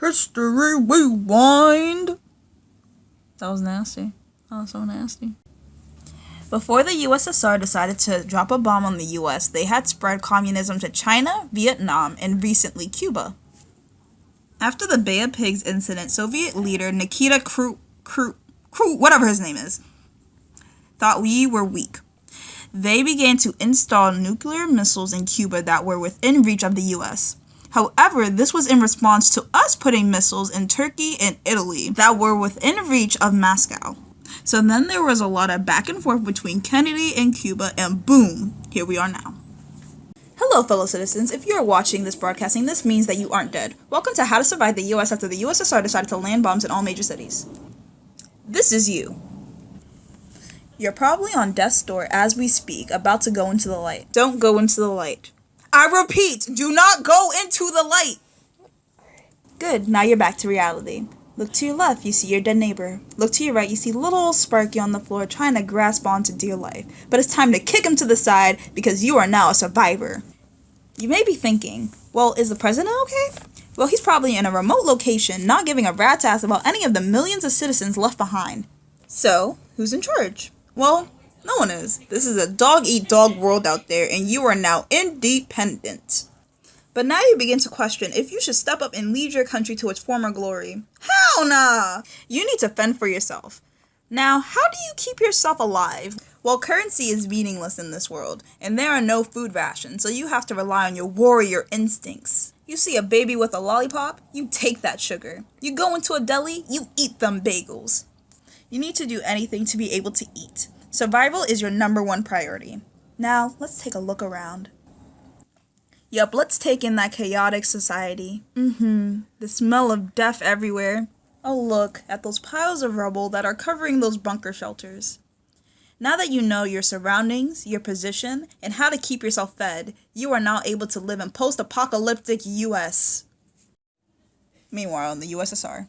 History rewind. That was nasty. That was so nasty. Before the USSR decided to drop a bomb on the US, they had spread communism to China, Vietnam, and recently Cuba. After the Bay of Pigs incident, Soviet leader Nikita Khrushchev, whatever his name is, thought we were weak. They began to install nuclear missiles in Cuba that were within reach of the US. However, this was in response to us putting missiles in Turkey and Italy that were within reach of Moscow. So then there was a lot of back and forth between Kennedy and Cuba, and boom, here we are now. Hello, fellow citizens. If you are watching this broadcasting, this means that you aren't dead. Welcome to How to Survive the US After the USSR Decided to Land Bombs in All Major Cities. This is you. You're probably on death's door as we speak, about to go into the light. Don't go into the light. I repeat, do not go into the light! Good, now you're back to reality. Look to your left, you see your dead neighbor. Look to your right, you see little old Sparky on the floor trying to grasp onto dear life. But it's time to kick him to the side because you are now a survivor. You may be thinking, well, is the president okay? Well, he's probably in a remote location, not giving a rat's ass about any of the millions of citizens left behind. So, who's in charge? Well, no one is. This is a dog-eat-dog world out there, and you are now independent. But now you begin to question if you should step up and lead your country to its former glory. Hell nah! You need to fend for yourself. Now, how do you keep yourself alive? Well, currency is meaningless in this world, and there are no food rations, so you have to rely on your warrior instincts. You see a baby with a lollipop, you take that sugar. You go into a deli, you eat them bagels. You need to do anything to be able to eat. Survival is your #1 priority. Now, let's take a look around. Yup, let's take in that chaotic society. The smell of death everywhere. Oh, look at those piles of rubble that are covering those bunker shelters. Now that you know your surroundings, your position, and how to keep yourself fed, you are now able to live in post-apocalyptic US. Meanwhile, in the USSR,